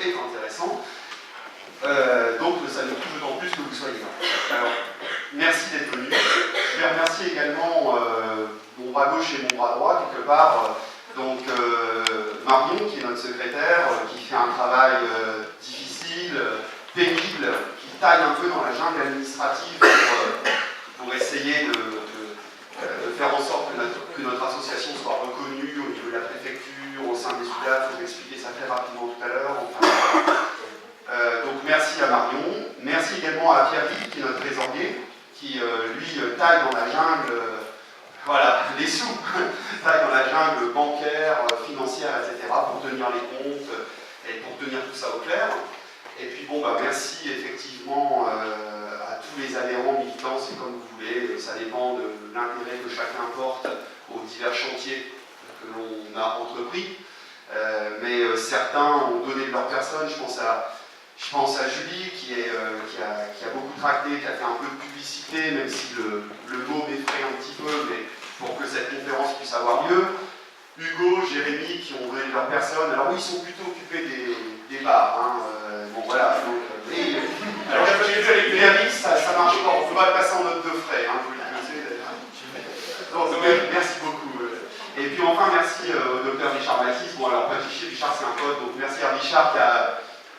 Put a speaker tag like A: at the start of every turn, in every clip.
A: est intéressant. Donc ça nous touche d'autant plus que vous soyez là. Alors, merci d'être venu. Je vais remercier également mon bras gauche et mon bras droit, quelque part. Donc Marion, qui est notre secrétaire, qui fait un travail difficile, pénible, qui taille un peu dans la jungle administrative pour essayer de faire en sorte que notre association soit reconnue au niveau de la préfecture, au sein des UDAF. Je vais expliquer ça très rapidement tout à l'heure. Donc merci à Marion. Merci également à Pierre-Yves, qui est notre trésorier, qui lui taille dans la jungle, voilà, les sous, taille dans la jungle bancaire, financière, etc., pour tenir les comptes et pour tenir tout ça au clair. Et puis bon, merci effectivement à tous les adhérents militants, c'est comme vous voulez, ça dépend de l'intérêt que chacun porte aux divers chantiers que l'on a entrepris. Mais certains ont donné de leur personne, je pense à Julie qui a beaucoup tracté, qui a fait un peu de publicité, même si le mot m'effraie un petit peu, mais pour que cette conférence puisse avoir lieu. Hugo, Jérémy qui ont donné de leur personne. Alors oui, ils sont plutôt occupés des bars. Bon voilà. Donc, alors j'ai vu avec Béatrice, ça marche pas. On ne peut pas le passer en note de frais. Vous le connaissez. Donc merci beaucoup. Et puis enfin merci au docteur Richard Mathis. Bon alors pas cliché, Richard c'est un pote, donc merci à Richard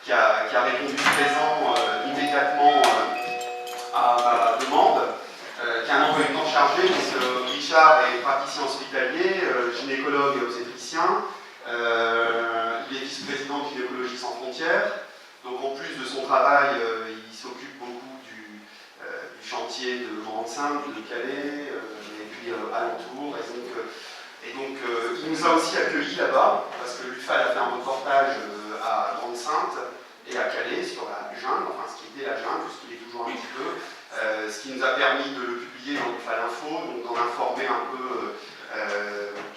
A: qui a répondu présent immédiatement à ma demande, qui a un emploi du temps chargé. Donc, Richard est praticien hospitalier, gynécologue et obstétricien. Il est vice-président de Gynécologie sans frontières. Donc en plus de son travail, il s'occupe beaucoup du chantier de Grande-Synthe, de Calais, et puis alentour. Et donc il nous a aussi accueillis là-bas, parce que l'UFAL a fait un reportage à Grande-Synthe et à Calais sur la jungle, enfin ce qui était la jungle, puisqu'il est toujours un petit peu, ce qui nous a permis de le publier dans l'UFAL Info, donc d'en informer un peu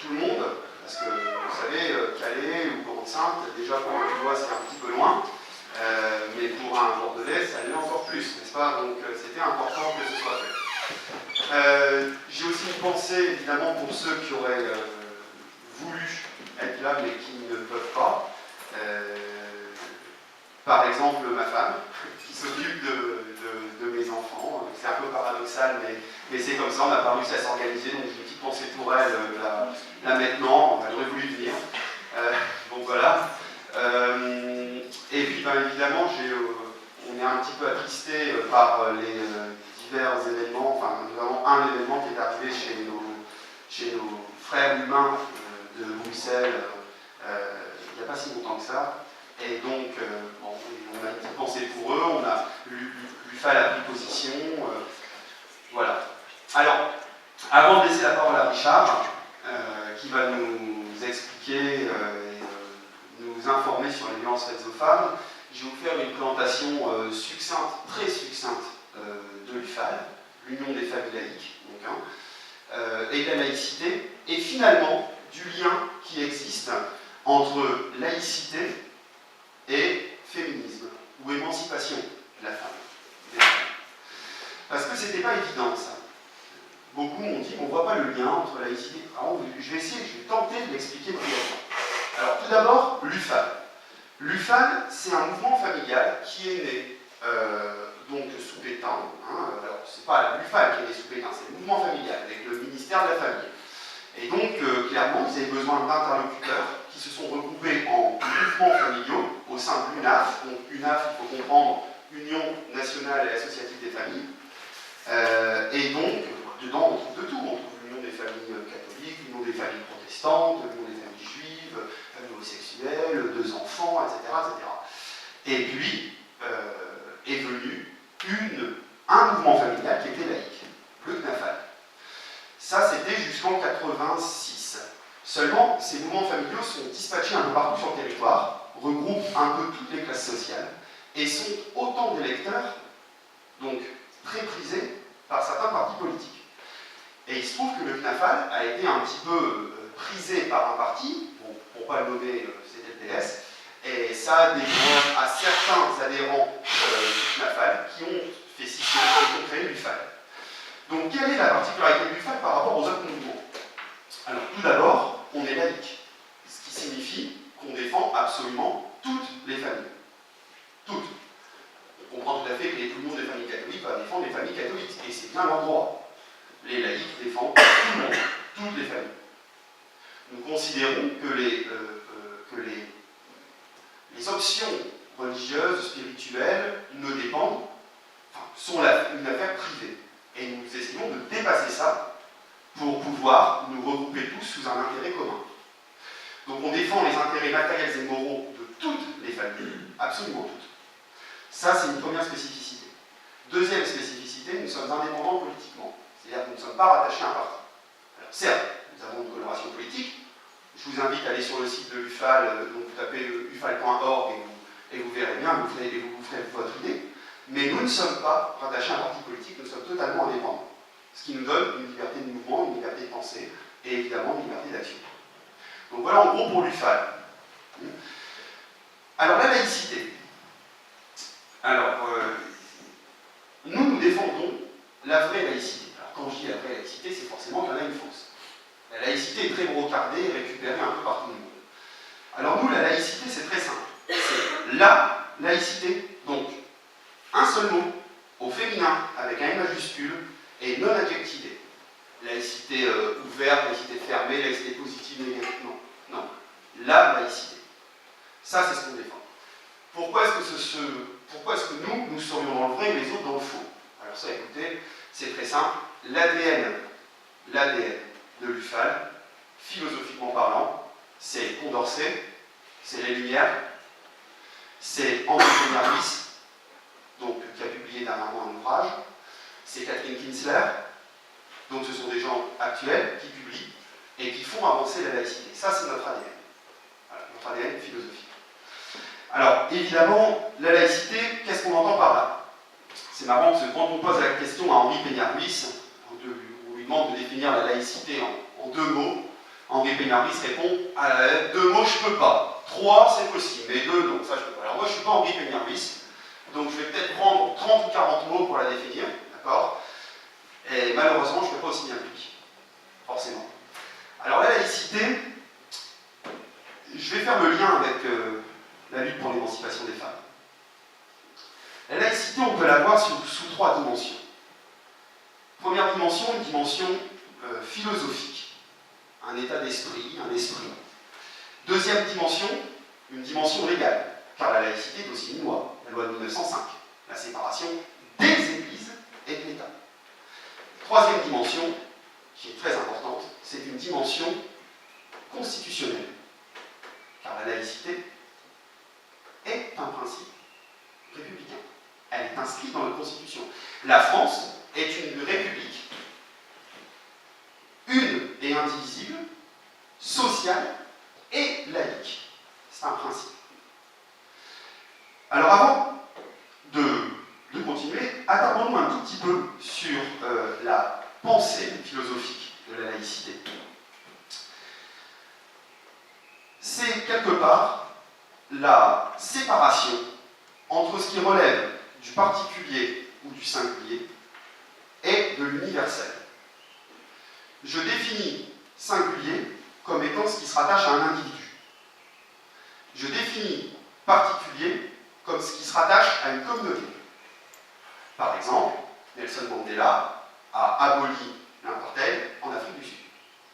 A: tout le monde, parce que vous savez, Calais ou Grande-Synthe, déjà pour un Lillois c'est un petit peu loin, mais pour un Bordelais ça l'est encore plus, n'est-ce pas? Donc c'était important que ce soit fait. J'ai aussi une pensée évidemment pour ceux qui auraient voulu être là mais qui ne peuvent pas. Par exemple, ma femme, qui s'occupe de mes enfants. C'est un peu paradoxal, mais c'est comme ça, on n'a pas réussi à s'organiser, donc j'ai une petite pensée pour elle, là maintenant, elle aurait voulu venir. Donc voilà. Et puis, évidemment, on est un petit peu attristé par les divers événements, enfin, notamment un événement qui est arrivé chez nos frères humains de Bruxelles, il n'y a pas si longtemps que ça. Et donc, on a une petite pensée pour eux, l'UFAL a pris position, voilà. Alors, avant de laisser la parole à Richard, qui va nous expliquer et nous informer sur les violences faites aux femmes, je vais vous faire une présentation succincte, très succincte de l'UFAL, l'Union des familles laïques, et de la laïcité, et finalement du lien qui existe entre laïcité et féminisme, ou émancipation de la femme. Parce que c'était pas évident ça. Beaucoup m'ont dit qu'on ne voit pas le lien entre laïcité. Alors, je vais tenter de l'expliquer brièvement. Alors tout d'abord, l'UFAL. L'UFAL, c'est un mouvement familial qui est né donc sous Pétain. Alors c'est pas l'UFAL qui est né sous Pétain, c'est le mouvement familial avec le ministère de la Famille. Et donc clairement, ils avaient besoin d'interlocuteurs qui se sont regroupés en mouvements familiaux au sein de l'UNAF. Donc UNAF, il faut comprendre, Union nationale et associative des familles. Et donc, dedans, on trouve de tout. On trouve l'union des familles catholiques, l'union des familles protestantes, l'union des familles juives, familles homosexuelles, deux enfants, etc. etc. Et puis, est venu un mouvement familial qui était laïque, le CNAFAL. Ça, c'était jusqu'en 86. Seulement, ces mouvements familiaux sont dispatchés un peu partout sur le territoire, regroupent un peu toutes les classes sociales, et sont autant d'électeurs, donc très prisés par certains partis politiques. Et il se trouve que le CNAFAL a été un petit peu prisé par un parti, bon, pour ne pas le nommer, c'était le PS, et ça a déduit à certains adhérents du CNAFAL qui ont fait scission et qui ont créé l'UFAL. Donc quelle est la particularité de l'UFAL par rapport aux autres mouvements? Alors tout d'abord, on est laïque, ce qui signifie qu'on défend absolument toutes les familles. à fait que tout le monde des familles catholiques va défendre les familles catholiques, et c'est bien leur droit. Les laïcs défendent tout le monde, toutes les familles. Nous considérons que les options religieuses, spirituelles, ne dépendent, sont une affaire privée. Et nous essayons de dépasser ça pour pouvoir nous regrouper tous sous un intérêt commun. Donc on défend les intérêts matériels et moraux de toutes les familles, absolument toutes. Ça, c'est une première spécificité. Deuxième spécificité, nous sommes indépendants politiquement. C'est-à-dire que nous ne sommes pas rattachés à un parti. Alors certes, nous avons une coloration politique. Je vous invite à aller sur le site de l'UFAL, donc vous tapez ufal.org et vous verrez bien, vous ferez votre idée. Mais nous ne sommes pas rattachés à un parti politique, nous sommes totalement indépendants. Ce qui nous donne une liberté de mouvement, une liberté de pensée, et évidemment une liberté d'action. Donc voilà en gros pour l'UFAL. Alors la laïcité. Alors, nous défendons la vraie laïcité. Alors quand je dis la vraie laïcité, c'est forcément qu'il y en a une fausse. La laïcité est très brocardée et récupérée un peu par tout le monde. Alors nous, la laïcité, c'est très simple. C'est la laïcité, donc un seul mot, au féminin, avec un M majuscule, et non adjectivé. Laïcité ouverte, laïcité fermée, laïcité positive, négative, non. Non. La laïcité. Ça, c'est ce qu'on défend. Pourquoi est-ce que nous serions dans le vrai et les autres dans le faux? Alors ça, écoutez, c'est très simple. L'ADN de l'UFAL, philosophiquement parlant, c'est Condorcet, c'est les Lumières, c'est Henri Pénarvis, donc qui a publié dernièrement un ouvrage, c'est Catherine Kinsler, donc ce sont des gens actuels qui publient et qui font avancer la laïcité. Ça, c'est notre ADN. Voilà, notre ADN philosophique. Alors, évidemment, la laïcité, qu'est-ce qu'on entend par là? C'est marrant parce que quand on pose la question à Henri Pénarvis, on lui demande de définir la laïcité en 2 mots, Henri Pénarvis répond « 2 mots, je peux pas. 3, c'est possible, mais 2, non, ça je peux pas. » Alors moi, je ne suis pas Henri Pénarvis, donc je vais peut-être prendre 30 ou 40 mots pour la définir, d'accord? Et malheureusement, je ne peux pas aussi bien que lui, forcément. Alors la laïcité, je vais faire le lien avec la lutte pour l'émancipation des femmes. La laïcité, on peut la voir sous 3 dimensions. Première dimension, une dimension philosophique, un état d'esprit, un esprit. Deuxième dimension, une dimension légale, car la laïcité est aussi une loi, la loi de 1905, la séparation des églises et de l'État. Troisième dimension, qui est très importante, c'est une dimension constitutionnelle, car la laïcité est un principe républicain. Elle est inscrite dans la Constitution. La France est une république, une et indivisible, sociale et laïque. C'est un principe. Alors avant de continuer, attardons-nous un tout petit peu sur la pensée philosophique de la laïcité. C'est quelque part la séparation entre ce qui relève du particulier ou du singulier et de l'universel. Je définis singulier comme étant ce qui se rattache à un individu. Je définis particulier comme ce qui se rattache à une communauté. Par exemple, Nelson Mandela a aboli l'apartheid en Afrique du Sud.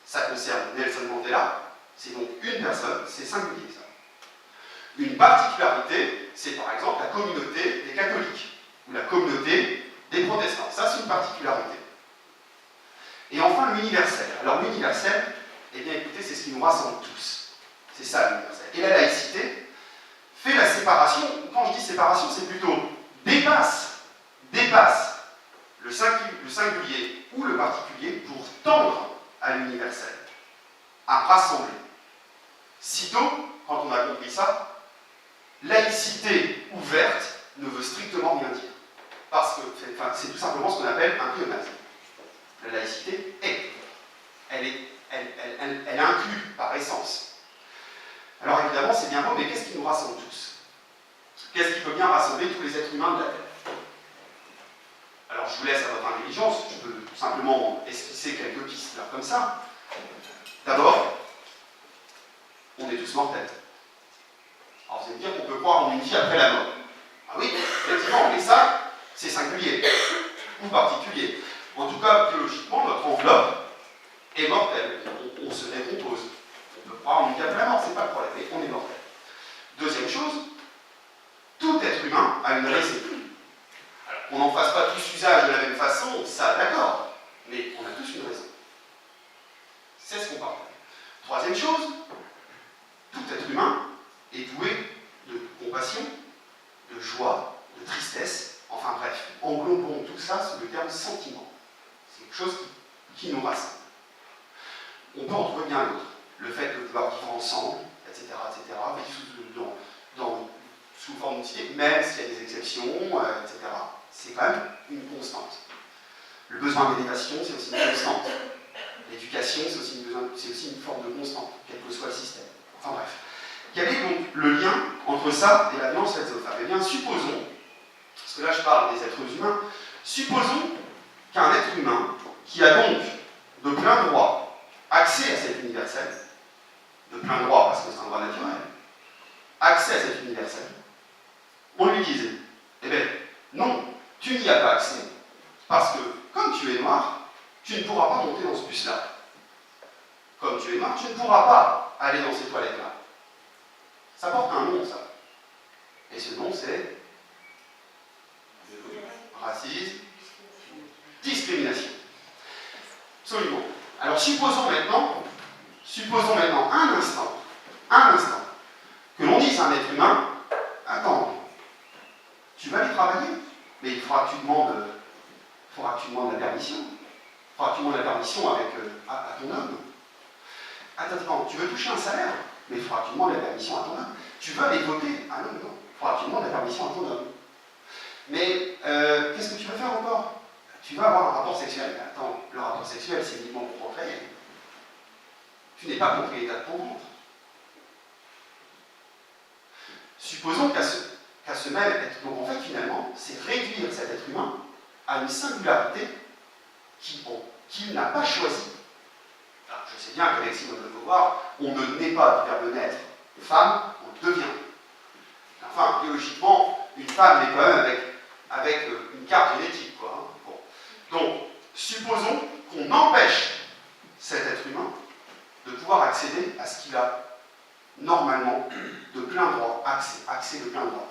A: Ça concerne Nelson Mandela, c'est donc une personne, c'est singulier ça. Une particularité, c'est par exemple la communauté des catholiques ou la communauté des protestants. Ça, c'est une particularité. Et enfin, l'universel. Alors l'universel, eh bien écoutez, c'est ce qui nous rassemble tous. C'est ça l'universel. Et la laïcité fait la séparation. Quand je dis séparation, c'est plutôt dépasse le singulier ou le particulier pour tendre à l'universel, à rassembler. Sitôt, quand on a compris ça, laïcité ouverte ne veut strictement rien dire. Parce que c'est tout simplement ce qu'on appelle un pléonasme. La laïcité est. Elle inclut par essence. Alors évidemment, c'est bien beau, mais qu'est-ce qui nous rassemble tous? Qu'est-ce qui peut bien rassembler tous les êtres humains de la Terre? Alors je vous laisse à votre intelligence, je peux tout simplement esquisser quelques pistes là, comme ça. D'abord, on est tous mortels. Alors vous allez me dire qu'on peut croire en une vie après la mort. Ah oui, effectivement, mais ça, pas de problème, mais on est mortel. Deuxième chose, tout être humain a une raison. Alors, qu'on n'en fasse pas tous usage de la même façon, ça d'accord, mais on a tous une raison. C'est ce qu'on parle. Troisième chose, tout être humain est doué de compassion, de joie, de tristesse, enfin bref, englobons tout ça sous le terme sentiment. C'est quelque chose qui nous rassemble. On peut en trouver bien d'autres. Le fait de pouvoir vivre ensemble, etc., vivre sous forme d'unicité, même s'il y a des exceptions, etc. C'est quand même une constante. Le besoin d'élévation, c'est aussi une constante. L'éducation, c'est aussi une forme de constante, quel que soit le système. Enfin bref. Quel est donc le lien entre ça et la violence faite aux femmes? Eh bien, supposons, parce que là je parle des êtres humains, supposons qu'un être humain qui a donc de plein droit accès à cet universel, de plein droit parce que c'est un droit naturel, accès à cet universel, on lui disait, eh bien, non, tu n'y as pas accès, parce que comme tu es noir, tu ne pourras pas monter dans ce bus-là. Comme tu es noir, tu ne pourras pas aller dans ces toilettes-là. Ça porte un nom, ça. Et ce nom, c'est racisme, discrimination. Absolument. Alors supposons maintenant un instant, que l'on dise à un être humain, attends, tu vas aller travailler, mais il faudra que tu demandes la permission. Il faudra que tu demandes la permission à ton homme. Attends, tu veux toucher un salaire, mais il faudra que tu demandes la permission à ton homme. Tu veux aller voter? Ah non, non, il faudra que tu demandes la permission à ton homme. Mais qu'est-ce que tu vas faire encore? Tu vas avoir un rapport sexuel. Mais attends, le rapport sexuel, c'est uniquement pour procréer. Tu n'es pas propriétaire de ton ventre. Supposons qu'à ce même être, donc en fait finalement, c'est réduire cet être humain à une singularité qu'il n'a pas choisie. Alors, je sais bien qu'avec Simone de Beauvoir, on ne naît pas du verbe naître. Femme, on le devient. Enfin, biologiquement, une femme est quand même avec une carte génétique, quoi. Bon. Donc, supposons qu'on empêche cet être humain de pouvoir accéder à ce qu'il a normalement de plein droit, accès de plein droit.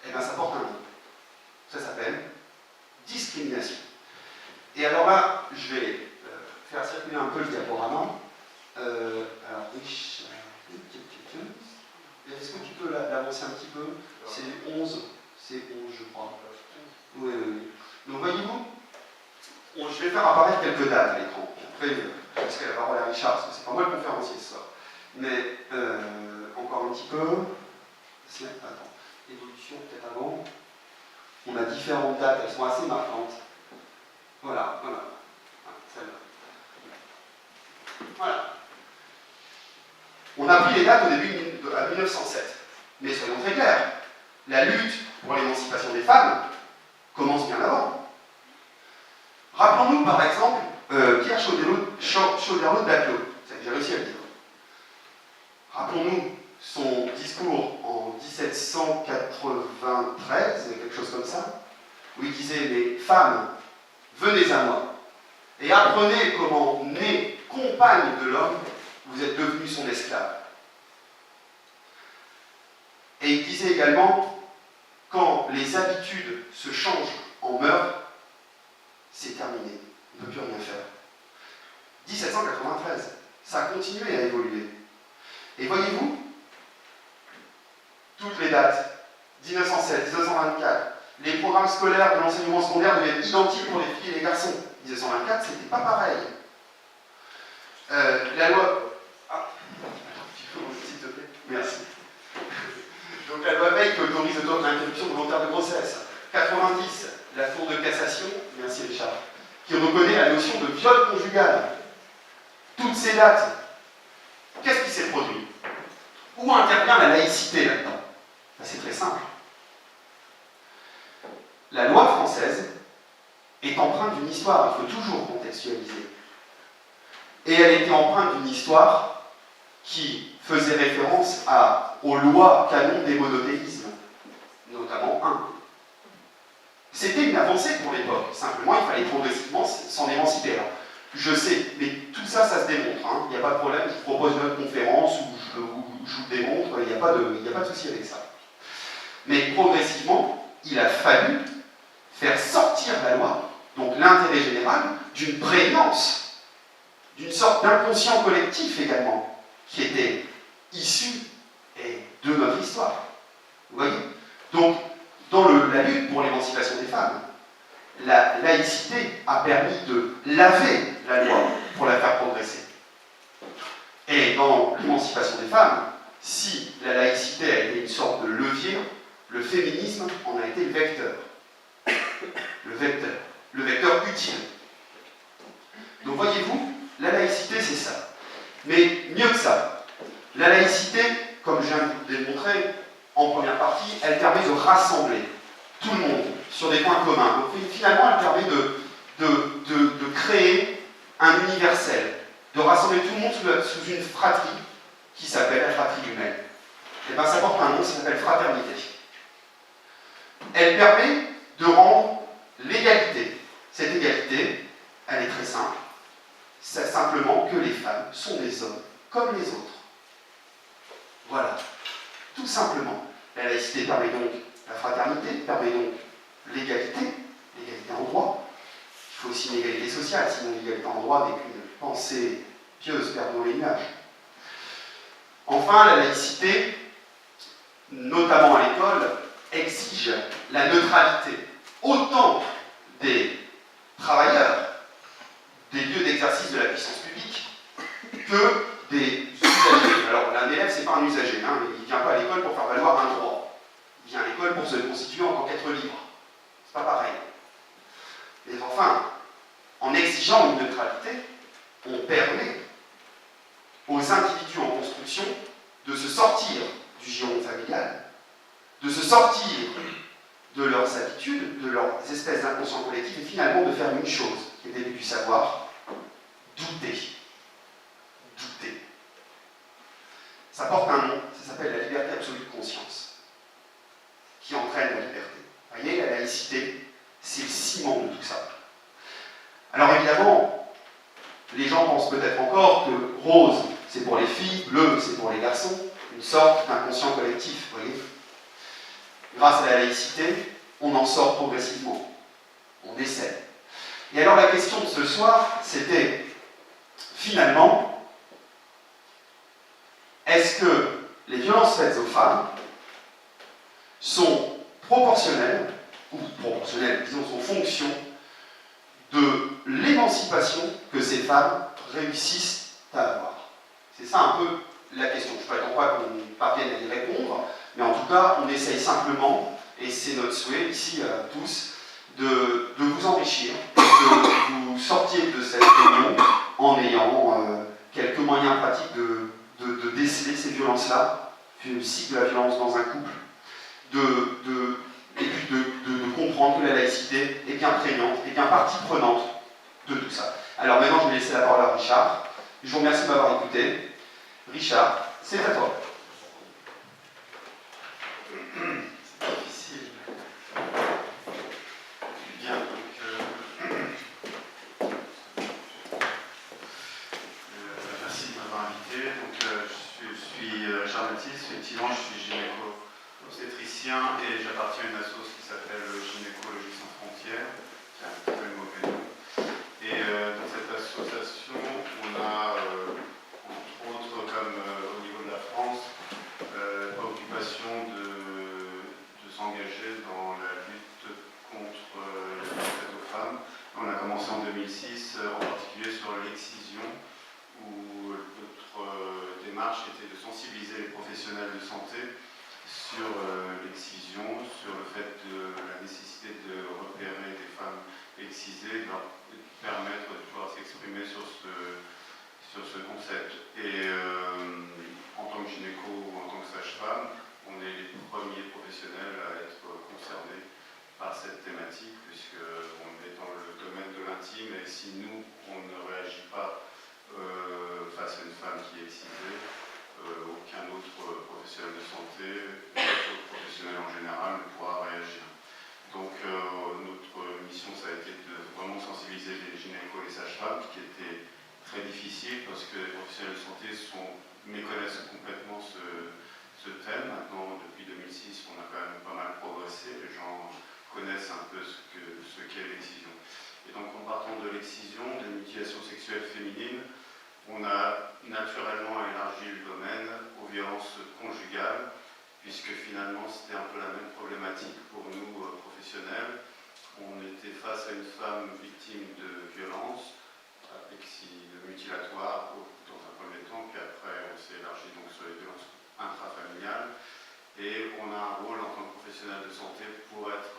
A: Eh bien, ça porte un nom. Ça s'appelle discrimination. Et alors là, je vais faire circuler un peu le diaporama. Alors, oui, est-ce que tu peux l'avancer un petit peu? C'est 11, je crois. Oui, oui, oui. Donc, voyez-vous, je vais faire apparaître quelques dates à l'écran. Après, je laisserai la parole à Richard, parce que c'est pas moi le conférencier ce soir. Mais, encore un petit peu. Attends, évolution peut-être avant. On a différentes dates, elles sont assez marquantes. Voilà. Celle-là. Voilà. On a pris les dates au début à 1907. Mais soyons très clairs, la lutte pour l'émancipation des femmes commence bien avant. Rappelons-nous par exemple Pierre Chauderlot de Baclos, j'ai réussi à le dire. Rappelons-nous son discours en 1793, quelque chose comme ça, où il disait « Les femmes, venez à moi, et apprenez comment, née compagne de l'homme, vous êtes devenue son esclave. » Et il disait également « Quand les habitudes se changent en mœurs, c'est terminé, on ne peut plus rien faire. » 1793, ça a continué à évoluer. Et voyez-vous, toutes les dates, 1907, 1924, les programmes scolaires de l'enseignement secondaire deviennent identiques pour les filles et les garçons. 1924, c'était pas pareil. La loi... Ah, s'il te plaît. Merci. Donc la loi Veil qui autorise l'interruption volontaire de grossesse. 90, la Cour de cassation, merci Richard, qui reconnaît la notion de viol conjugal. Toutes ces dates, qu'est-ce qui s'est produit? Où intervient la laïcité là-dedans? C'est très simple. La loi française est empreinte d'une histoire, il faut toujours contextualiser. Et elle était empreinte d'une histoire qui faisait référence aux lois canons des monothéismes, notamment un. C'était une avancée pour l'époque, simplement il fallait progressivement s'en émanciper. Alors, Je sais, mais tout ça, ça se démontre. Hein. Il n'y a pas de problème, je vous propose une autre conférence où je vous démontre, il n'y a pas de souci avec ça. Mais progressivement, il a fallu faire sortir la loi, donc l'intérêt général, d'une prégnance, d'une sorte d'inconscient collectif également, qui était issu de notre histoire. Vous voyez? Donc, dans la lutte pour l'émancipation des femmes, la laïcité a permis de laver la loi pour la faire progresser. Et dans l'émancipation des femmes, si la laïcité a été une sorte de levier, le féminisme en a été le vecteur. Le vecteur utile. Donc voyez-vous, la laïcité c'est ça. Mais mieux que ça, la laïcité, comme je viens de vous le démontrer en première partie, elle permet de rassembler tout le monde sur des points communs. Donc finalement, elle permet de créer un universel, de rassembler tout le monde sous une fratrie qui s'appelle la fratrie humaine. Et bien ça porte un nom, ça s'appelle fraternité. Elle permet de rendre l'égalité. Cette égalité, elle est très simple. C'est simplement que les femmes sont des hommes comme les autres. Voilà. Tout simplement. La laïcité permet donc la fraternité, permet donc l'égalité en droit. Il faut aussi une égalité sociale, sinon l'égalité en droit n'est qu'une pensée pieuse perdue dans les nuages. Enfin, la laïcité, notamment à l'école, exige la neutralité, autant des travailleurs, des lieux d'exercice de la puissance publique, que des usagers. Alors, un élève, c'est pas un usager, hein, il ne vient pas à l'école pour faire valoir un droit. Il vient à l'école pour se constituer en tant qu'être libre. C'est pas pareil. Mais enfin, en exigeant une neutralité, on permet aux individus en construction de se sortir du giron familial, de se sortir de leurs habitudes, de leurs espèces d'inconscient collectif, et finalement de faire une chose qui est début du savoir, douter. Douter. Ça porte un nom, ça s'appelle la liberté absolue de conscience, qui entraîne la liberté. Vous voyez, la laïcité, c'est le ciment de tout ça. Alors évidemment, les gens pensent peut-être encore que rose, c'est pour les filles, bleu, c'est pour les garçons, une sorte d'inconscient collectif, vous voyez. Grâce à la laïcité, on en sort progressivement. On essaie. Et alors la question de ce soir, c'était, finalement, est-ce que les violences faites aux femmes sont proportionnelles, disons, sont fonction de l'émancipation que ces femmes réussissent à avoir? C'est ça un peu la question. Je ne prétends pas qu'on parvienne à y répondre, mais en tout cas, on essaye simplement, et c'est notre souhait ici à tous, de vous enrichir, que vous sortiez de cette réunion en ayant quelques moyens pratiques de déceler ces violences-là, le cycle de la violence dans un couple, et puis de comprendre que la laïcité est bien prégnante, est bien partie prenante de tout ça. Alors maintenant, je vais laisser la parole à Richard. Je vous remercie de m'avoir écouté. Richard, c'est à toi. C'est difficile. Bien, donc, merci de m'avoir invité. Donc, je suis Richard Baptiste, effectivement, je suis gynéco-obstétricien et j'appartiens à une association qui s'appelle Gynécologie sans frontières, qui a un petit peu une mauvaise nom. Et dans cette association, on a, entre autres, comme au niveau de la France, préoccupation de s'engager dans la lutte contre les violences faites aux femmes. On a commencé en 2006, en particulier sur l'excision, où notre démarche était de sensibiliser les professionnels de santé sur l'excision, sur le fait de la nécessité de repérer des femmes excisées, de leur permettre de pouvoir s'exprimer sur ce concept. Et en tant que gynéco ou en tant que sage-femme, on est les premiers professionnels à être concernés par cette thématique, puisqu'on est dans le domaine de l'intime, et si nous, on ne réagit pas face à une femme qui est excisée, aucun autre professionnel de santé, autre professionnel en général, ne pourra réagir. Donc notre mission, ça a été de vraiment sensibiliser les gynécos et les sages-femmes, qui étaient
B: de l'excision, des mutilations sexuelles féminines, on a naturellement élargi le domaine aux violences conjugales, puisque finalement c'était un peu la même problématique pour nous professionnels. On était face à une femme victime de violences, mutilatoires dans un premier temps, puis après on s'est élargi donc sur les violences intrafamiliales. Et on a un rôle en tant que professionnel de santé pour être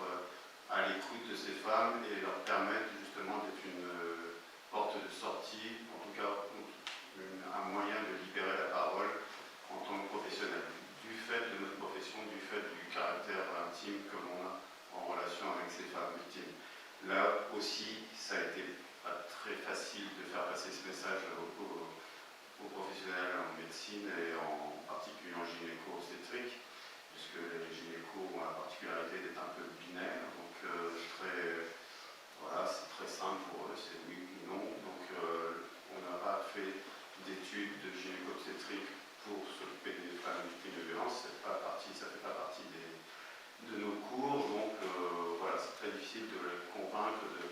B: à l'écoute de ces femmes et leur permettre justement d'être une porte de sortie, en tout cas un moyen de libérer la parole en tant que professionnel, du fait de notre profession, du fait du caractère intime que l'on a en relation avec ces femmes victimes. Là aussi, ça a été pas très facile de faire passer ce message aux professionnels en médecine et en particulier en gynéco-obstétrique, puisque les gynécos ont la particularité d'être un peu binaires, donc voilà, c'est très simple pour eux, c'est oui ou non. Donc on n'a pas fait d'études de gynéco-obstétrique pour s'occuper des femmes victimes de violences, ça ne fait pas partie de nos cours, donc voilà, c'est très difficile de les convaincre de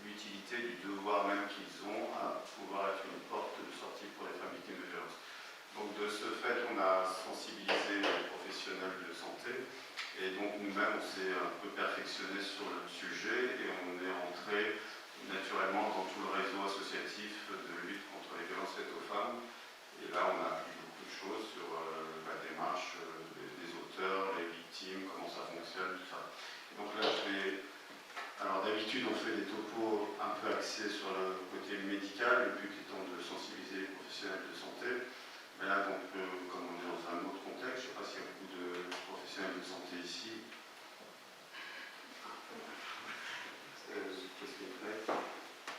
B: l'utilité du devoir même qu'ils ont à pouvoir être une porte de sortie pour les femmes victimes de violences. Donc de ce fait, on a sensibilisé les professionnels de santé et donc nous-mêmes, on s'est un peu perfectionné sur le sujet et on est entré naturellement dans tout le réseau associatif de lutte contre les violences faites aux femmes. Et là, on a appris beaucoup de choses sur la démarche des auteurs, les victimes, comment ça fonctionne, tout ça. Et donc là, alors d'habitude, on fait des topos un peu axés sur le côté médical, le but étant de sensibiliser les professionnels de santé. Mais là, donc, comme on est dans un autre contexte, je ne sais pas s'il y a beaucoup de professionnels de santé ici. Qu'est-ce qui est prêt?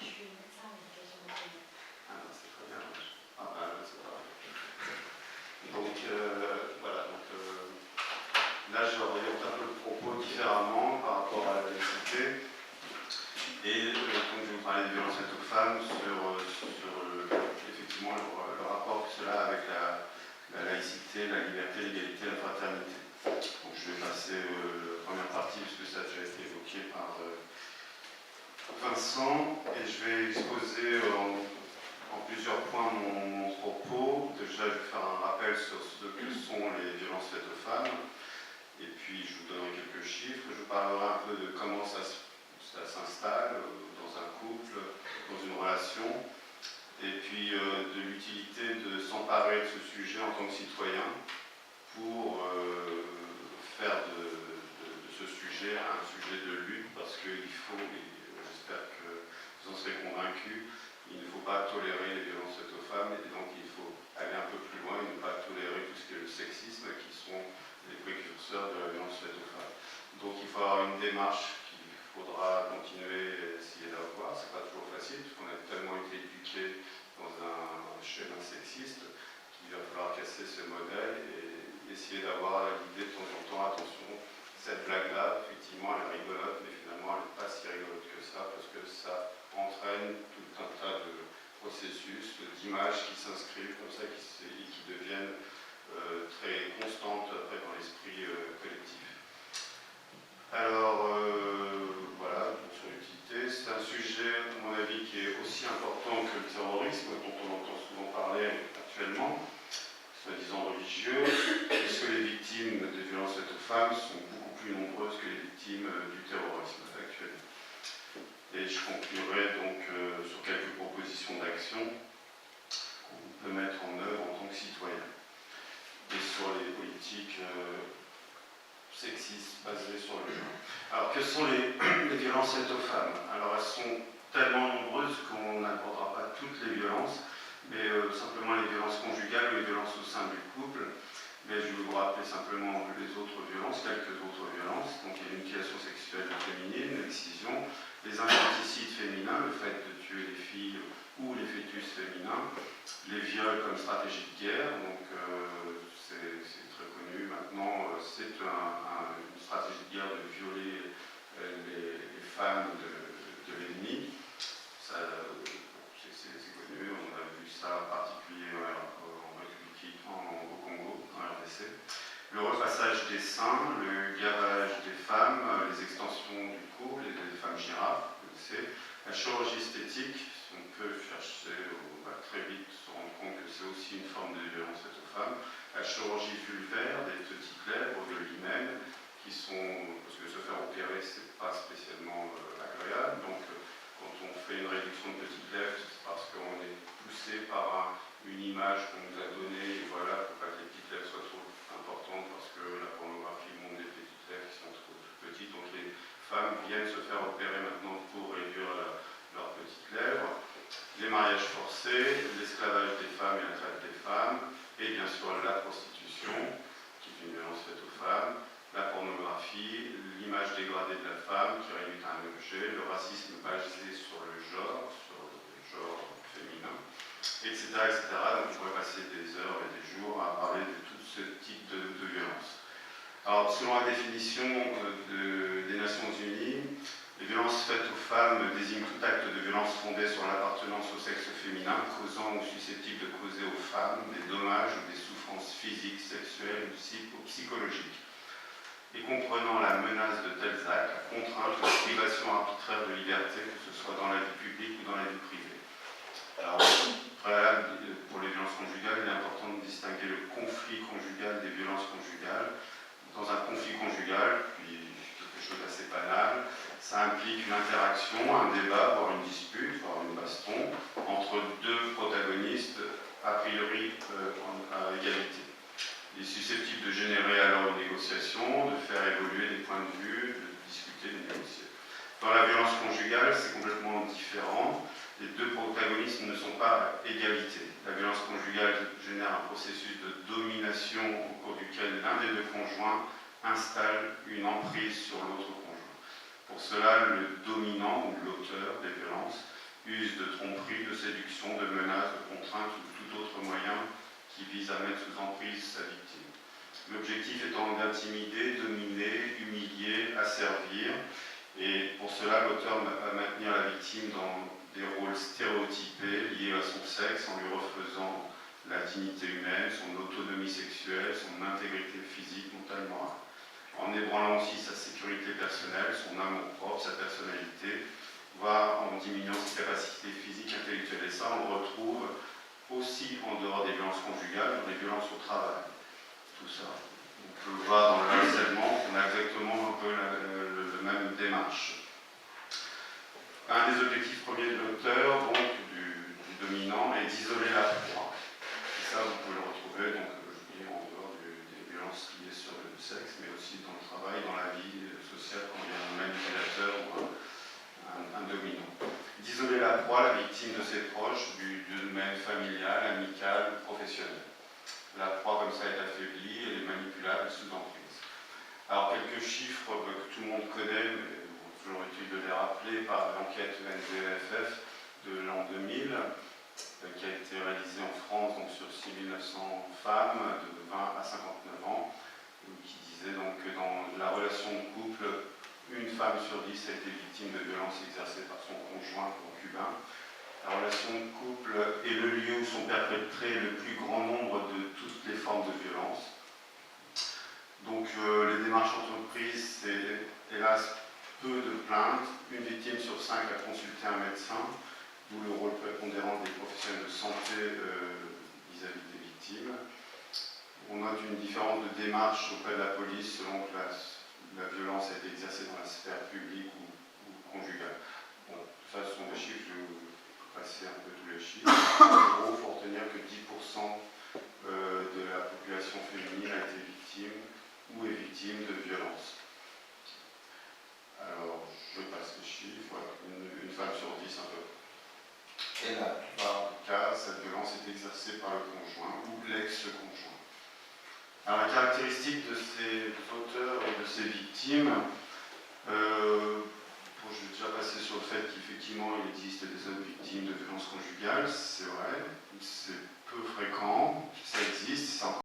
C: Je suis médecin en éducation maternelle.
B: Ah, c'est très bien. Ah, bah, c'est pas grave. Donc, voilà. Donc, là, je réoriente un peu le propos différemment par rapport à la laïcité. Et donc, je vais vous parler des violences faites aux femmes sur effectivement le rapport que cela a avec la laïcité, la liberté, l'égalité, la fraternité. Donc je vais passer la première partie, puisque ça a déjà été évoqué par Vincent, et je vais exposer en plusieurs points mon propos. Déjà, je vais faire un rappel sur ce que sont les violences faites aux femmes, et puis je vous donnerai quelques chiffres. Je vous parlerai un peu de comment ça s'installe dans un couple, dans une relation, et puis de l'utilité de s'emparer de ce sujet en tant que citoyen pour faire de ce sujet un sujet de lutte, parce qu'il faut, et j'espère que vous en serez convaincus, il ne faut pas tolérer les violences faites aux femmes, et donc il faut aller un peu plus loin et ne pas tolérer tout ce qui est le sexisme, qui sont les précurseurs de la violence faite aux femmes. Donc il faut avoir une démarche qu'il faudra continuer à essayer d'avoir. C'est pas toujours facile, puisqu'on a tellement été éduqués dans un schéma sexiste qu'il va falloir casser ce modèle et essayer d'avoir l'idée de temps en temps, attention, cette blague-là, effectivement, elle est rigolote, mais finalement, elle n'est pas si rigolote que ça, parce que ça entraîne tout un tas de processus, d'images qui s'inscrivent comme ça, qui deviennent très constantes après dans l'esprit collectif. Alors, voilà, sur l'utilité, c'est un sujet, à mon avis, qui est aussi important que le terrorisme, dont on entend souvent parler actuellement, soi-disant religieux, puisque les victimes de violences faites aux femmes sont beaucoup plus nombreuses que les victimes du terrorisme actuellement. Et je conclurai donc sur quelques propositions d'action qu'on peut mettre en œuvre en tant que citoyen. Et sur les politiques sexistes basées sur le genre. Alors, quelles sont les violences faites aux femmes? Alors, elles sont tellement nombreuses qu'on n'abordera pas toutes les violences, mais simplement les violences conjugales ou les violences au sein du couple. Mais je vais vous rappeler simplement les autres violences, quelques autres violences. Donc, il y a l'mutilation sexuelle féminine, l'excision, les infanticides féminins, le fait de tuer les filles ou les fœtus féminins, les viols comme stratégie de guerre, donc c'est très connu maintenant, c'est une stratégie de guerre de violer les femmes de l'ennemi. C'est connu, on a vu ça en particulier au Congo, en RDC. Le repassage des seins, le gavage des femmes, les extensions du cou, les femmes girafes, La chirurgie esthétique, on peut chercher, on va très vite se rendre compte que c'est aussi une forme de violence faite aux femmes. La chirurgie vulvaire, des petites lèvres, de l'hymen, qui sont, parce que se faire opérer, c'est pas spécialement agréable. Donc, quand on fait une réduction de petites lèvres, c'est parce qu'on est poussé par une image qu'on nous a donnée, et voilà, pour pas que les petites lèvres soient trop importantes, parce que la pornographie montre des petites lèvres qui sont trop petites. Donc, les femmes viennent se faire opérer maintenant pour réduire leurs petites lèvres. Les mariages forcés, l'esclavage des femmes et la traite des femmes, et bien sûr la prostitution, qui est une violence faite aux femmes, la pornographie, l'image dégradée de la femme qui réduit à un objet, le racisme basé sur le genre féminin, etc., etc. Donc je pourrais passer des heures et des jours à parler de tout ce type de violence. Alors, selon la définition des Nations Unies, les violences faites aux femmes désignent tout acte de violence fondé sur l'appartenance au sexe féminin, causant ou susceptible de causer aux femmes des dommages ou des souffrances physiques, sexuelles ou psychologiques, et comprenant la menace de tels actes, la contrainte ou la privation arbitraire de liberté, que ce soit dans la vie publique ou dans la vie privée. Alors, pour les violences conjugales, il est important de distinguer le conflit conjugal des violences conjugales. Dans un conflit conjugal, puis quelque chose d'assez banal, ça implique une interaction, un débat, voire une dispute, voire une baston, entre deux protagonistes, a priori à égalité. Il est susceptible de générer alors une négociation, de faire évoluer des points de vue, de discuter, de négocier. Dans la violence conjugale, c'est complètement différent. Les deux protagonistes ne sont pas à égalité. La violence conjugale génère un processus de domination au cours duquel l'un des deux conjoints installe une emprise sur l'autre conjoint. Pour cela, le dominant ou l'auteur des violences use de tromperie, de séduction, de menaces, de contraintes ou tout autre moyen qui vise à mettre sous emprise sa victime. L'objectif étant d'intimider, dominer, humilier, asservir, et pour cela, l'auteur va maintenir la victime dans des rôles stéréotypés liés à son sexe en lui refaisant la dignité humaine, son autonomie sexuelle, son intégrité physique, mentale, morale. En ébranlant aussi sa sécurité personnelle, son amour-propre, sa personnalité, voire en diminuant ses capacités physiques, intellectuelles. Et ça, on le retrouve aussi en dehors des violences conjugales, dans les violences au travail. Tout ça. On peut le voir dans le harcèlement, on a exactement un peu la même démarche. Un des objectifs premiers de l'auteur, donc du dominant, est d'isoler la proie. Et ça, vous pouvez le retrouver, donc, je dis, en dehors des violences liées sur le sexe, mais aussi dans le travail, dans la vie sociale, quand il y a un manipulateur ou un dominant. D'isoler la proie, la victime de ses proches, du domaine familial, amical, professionnel. La proie, comme ça, est affaiblie, elle est manipulable, sous emprise. Alors, quelques chiffres que tout le monde connaît, mais toujours utile de les rappeler, par l'enquête NVFF de l'an 2000, qui a été réalisée en France donc, sur 6900 femmes de 20 à 59 ans, qui disait donc que dans la relation de couple, une femme sur 10 a été victime de violences exercées par son conjoint concubin. La relation de couple est le lieu où sont perpétrés le plus grand nombre de toutes les formes de violence. Donc les démarches entreprises, c'est hélas peu de plaintes. Une victime sur 5 a consulté un médecin, d'où le rôle prépondérant des professionnels de santé vis-à-vis des victimes. On note une différence de démarche auprès de la police selon que la violence a été exercée dans la sphère publique ou conjugale. Bon, ça, ce sont des chiffres, je vais vous passer un peu tous les chiffres. En gros, il faut retenir que 10% de la population féminine a été victime ou est victime de violence. Alors, je passe les chiffres. Voilà. Une femme sur 10 un peu. Et la plupart du cas, cette violence est exercée par le conjoint ou l'ex-conjoint. Alors, la caractéristique de ces auteurs et de ces victimes, je vais déjà passer sur le fait qu'effectivement il existe des hommes victimes de violences conjugales, c'est vrai, c'est